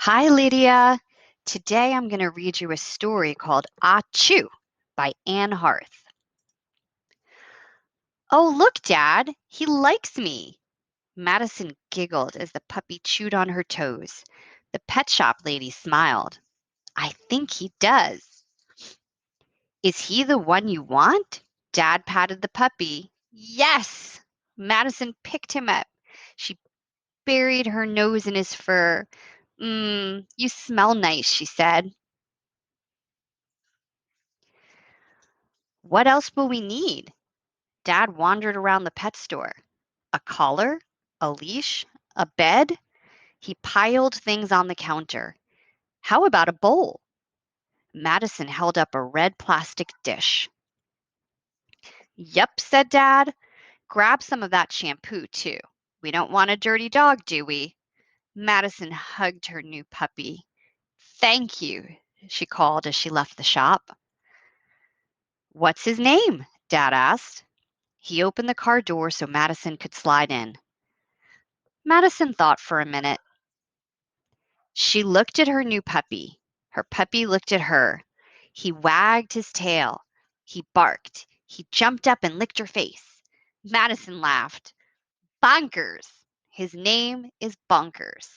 Hi, Lydia. Today I'm going to read you a story called Achoo by Anne Harth. Oh, look, Dad, he likes me. Madison giggled as the puppy chewed on her toes. The pet shop lady smiled. I think he does. Is he the one you want? Dad patted the puppy. Yes! Madison picked him up. She buried her nose in his fur. You smell nice, she said. What else will we need? Dad wandered around the pet store. A collar? A leash? A bed? He piled things on the counter. How about a bowl? Madison held up a red plastic dish. Yep, said Dad. Grab some of that shampoo, too. We don't want a dirty dog, do we? Madison hugged her new puppy. Thank you, she called as she left the shop. What's his name? Dad asked. He opened the car door so Madison could slide in. Madison thought for a minute. She looked at her new puppy. Her puppy looked at her. He wagged his tail. He barked. He jumped up and licked her face. Madison laughed. Bonkers! His name is Bonkers.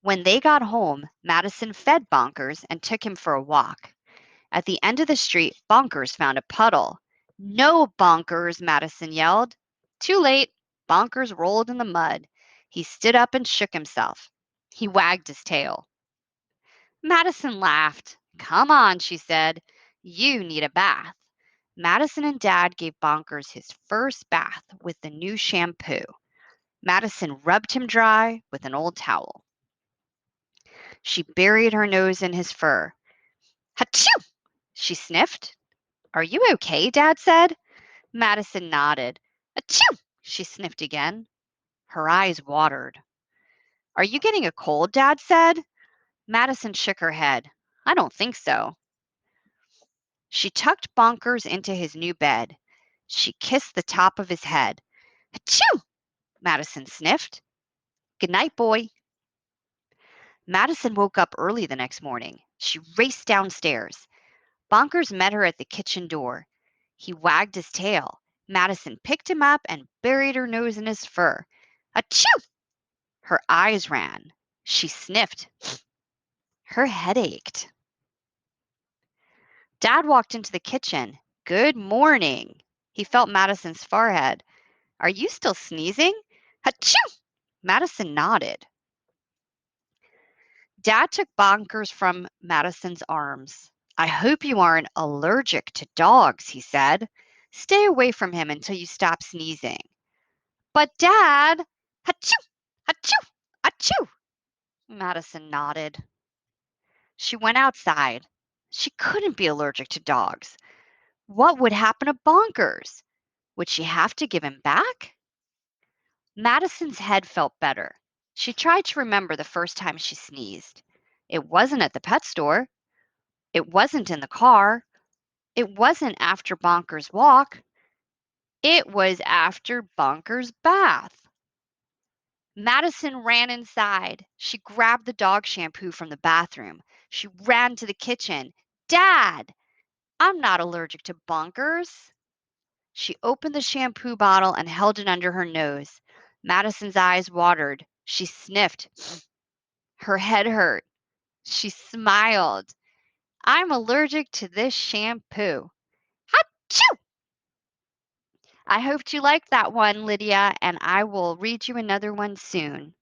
When they got home, Madison fed Bonkers and took him for a walk. At the end of the street, Bonkers found a puddle. No, Bonkers, Madison yelled. Too late. Bonkers rolled in the mud. He stood up and shook himself. He wagged his tail. Madison laughed. Come on, she said. You need a bath. Madison and Dad gave Bonkers his first bath with the new shampoo. Madison rubbed him dry with an old towel. She buried her nose in his fur. Achoo! She sniffed. Are you okay? Dad said. Madison nodded. Achoo! She sniffed again. Her eyes watered. Are you getting a cold? Dad said. Madison shook her head. I don't think so. She tucked Bonkers into his new bed. She kissed the top of his head. Achoo! Madison sniffed. Good night, boy. Madison woke up early the next morning. She raced downstairs. Bonkers met her at the kitchen door. He wagged his tail. Madison picked him up and buried her nose in his fur. Achoo! Her eyes ran. She sniffed. Her head ached. Dad walked into the kitchen. Good morning. He felt Madison's forehead. Are you still sneezing? Achoo! Madison nodded. Dad took Bonkers from Madison's arms. I hope you aren't allergic to dogs, he said. Stay away from him until you stop sneezing. But Dad, achoo, achoo, achoo. Madison nodded. She went outside. She couldn't be allergic to dogs. What would happen to Bonkers? Would she have to give him back? Madison's head felt better. She tried to remember the first time she sneezed. It wasn't at the pet store. It wasn't in the car. It wasn't after Bonkers' walk. It was after Bonkers' bath. Madison ran inside. She grabbed the dog shampoo from the bathroom. She ran to the kitchen. Dad, I'm not allergic to Bonkers. She opened the shampoo bottle and held it under her nose. Madison's eyes watered. She sniffed. Her head hurt. She smiled. I'm allergic to this shampoo. Achoo! I hoped you liked that one, Lydia, and I will read you another one soon.